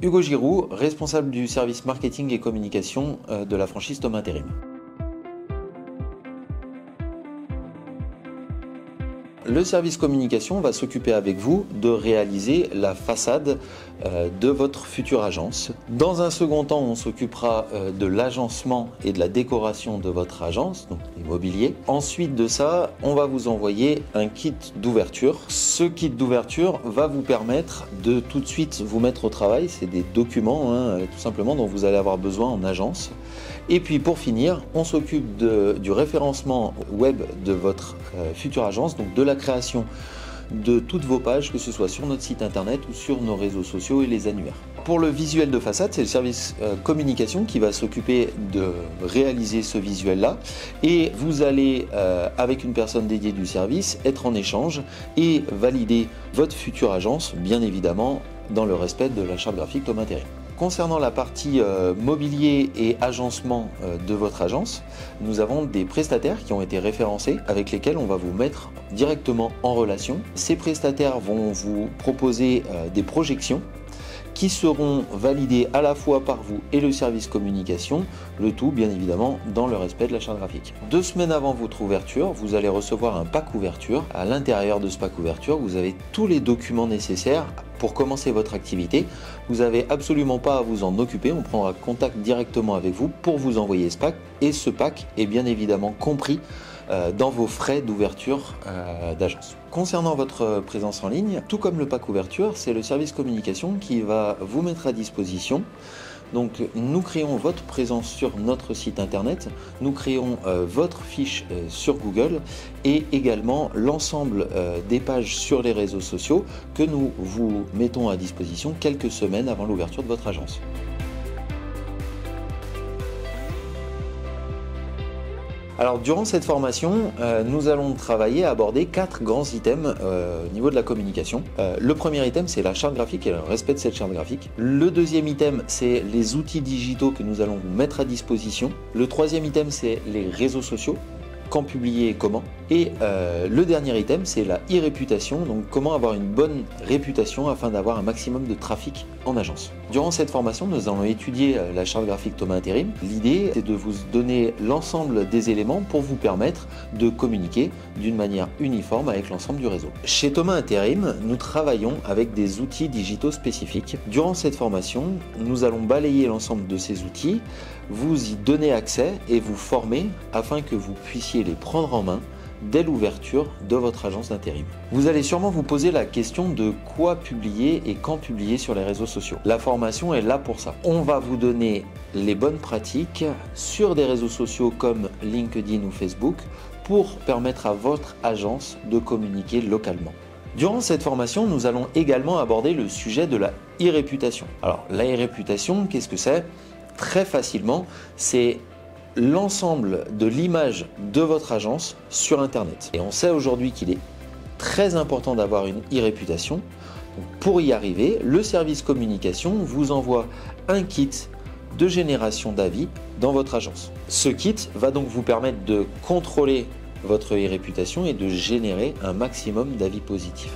Hugo Giroux, responsable du service marketing et communication de la franchise Thomas Intérim. Le service communication va s'occuper avec vous de réaliser la façade de votre future agence. Dans un second temps, on s'occupera de l'agencement et de la décoration de votre agence, donc l'immobilier. Ensuite de ça, on va vous envoyer un kit d'ouverture. Ce kit d'ouverture va vous permettre de tout de suite vous mettre au travail. C'est des documents, tout simplement, dont vous allez avoir besoin en agence. Et puis pour finir, on s'occupe du référencement web de votre future agence, donc de la création de toutes vos pages, que ce soit sur notre site internet ou sur nos réseaux sociaux et les annuaires. Pour le visuel de façade, c'est le service communication qui va s'occuper de réaliser ce visuel-là. Et vous allez, avec une personne dédiée du service, être en échange et valider votre future agence, bien évidemment, dans le respect de la charte graphique Thomas Intérim. Concernant la partie mobilier et agencement de votre agence, nous avons des prestataires qui ont été référencés avec lesquels on va vous mettre directement en relation. Ces prestataires vont vous proposer des projections qui seront validées à la fois par vous et le service communication, le tout bien évidemment dans le respect de la charte graphique. 2 semaines avant votre ouverture, vous allez recevoir un pack ouverture. À l'intérieur de ce pack ouverture, vous avez tous les documents nécessaires pour commencer votre activité. Vous n'avez absolument pas à vous en occuper, on prendra contact directement avec vous pour vous envoyer ce pack, et ce pack est bien évidemment compris dans vos frais d'ouverture d'agence. Concernant votre présence en ligne, tout comme le pack ouverture, c'est le service communication qui va vous mettre à disposition. Donc nous créons votre présence sur notre site internet, nous créons votre fiche sur Google et également l'ensemble des pages sur les réseaux sociaux que nous vous mettons à disposition quelques semaines avant l'ouverture de votre agence. Alors durant cette formation, nous allons travailler à aborder 4 grands items au niveau de la communication. Le premier item, c'est la charte graphique et le respect de cette charte graphique. Le deuxième item, c'est les outils digitaux que nous allons vous mettre à disposition. Le troisième item, c'est les réseaux sociaux. Quand publier et comment. Et le dernier item, c'est la e-réputation, donc comment avoir une bonne réputation afin d'avoir un maximum de trafic en agence. Durant cette formation, nous allons étudier la charte graphique Thomas Intérim. L'idée est de vous donner l'ensemble des éléments pour vous permettre de communiquer d'une manière uniforme avec l'ensemble du réseau. Chez Thomas Intérim, nous travaillons avec des outils digitaux spécifiques. Durant cette formation, nous allons balayer l'ensemble de ces outils, vous y donner accès et vous former afin que vous puissiez les prendre en main dès l'ouverture de votre agence d'intérim. Vous allez sûrement vous poser la question de quoi publier et quand publier sur les réseaux sociaux. La formation est là pour ça. On va vous donner les bonnes pratiques sur des réseaux sociaux comme LinkedIn ou Facebook pour permettre à votre agence de communiquer localement. Durant cette formation, nous allons également aborder le sujet de la e-réputation. Alors la e-réputation, qu'est-ce que c'est ? Très facilement, c'est l'ensemble de l'image de votre agence sur Internet. Et on sait aujourd'hui qu'il est très important d'avoir une e-réputation. Pour y arriver, le service communication vous envoie un kit de génération d'avis dans votre agence. Ce kit va donc vous permettre de contrôler votre e-réputation et de générer un maximum d'avis positifs.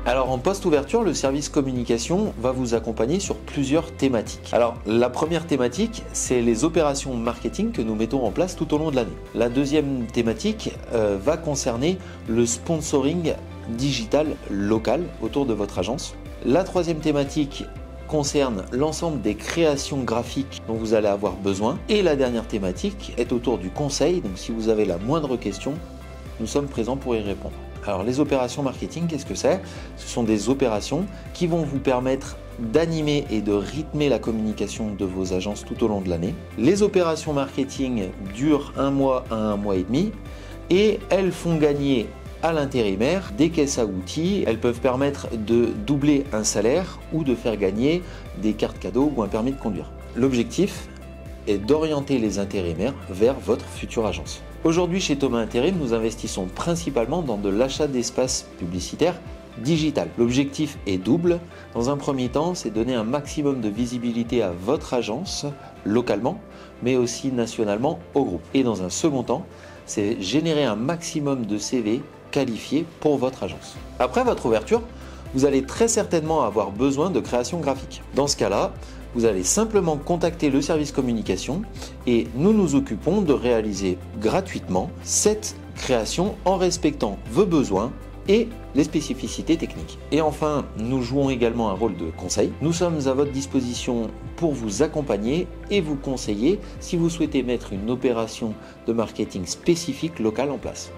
Alors en post-ouverture, le service communication va vous accompagner sur plusieurs thématiques. Alors la première thématique, c'est les opérations marketing que nous mettons en place tout au long de l'année. La deuxième thématique va concerner le sponsoring digital local autour de votre agence. La troisième thématique concerne l'ensemble des créations graphiques dont vous allez avoir besoin. Et la dernière thématique est autour du conseil, donc si vous avez la moindre question, nous sommes présents pour y répondre. Alors les opérations marketing, qu'est-ce que c'est ? Ce sont des opérations qui vont vous permettre d'animer et de rythmer la communication de vos agences tout au long de l'année. Les opérations marketing durent 1 mois à 1 mois et demi et elles font gagner à l'intérimaire des caisses à outils. Elles peuvent permettre de doubler un salaire ou de faire gagner des cartes cadeaux ou un permis de conduire. L'objectif est d'orienter les intérimaires vers votre future agence. Aujourd'hui, chez Thomas Intérim, nous investissons principalement dans de l'achat d'espace publicitaire digital. L'objectif est double. Dans un premier temps, c'est donner un maximum de visibilité à votre agence localement, mais aussi nationalement au groupe. Et dans un second temps, c'est générer un maximum de CV qualifiés pour votre agence. Après votre ouverture, vous allez très certainement avoir besoin de création graphique. Dans ce cas-là, vous allez simplement contacter le service communication et nous nous occupons de réaliser gratuitement cette création en respectant vos besoins et les spécificités techniques. Et enfin, nous jouons également un rôle de conseil. Nous sommes à votre disposition pour vous accompagner et vous conseiller si vous souhaitez mettre une opération de marketing spécifique locale en place.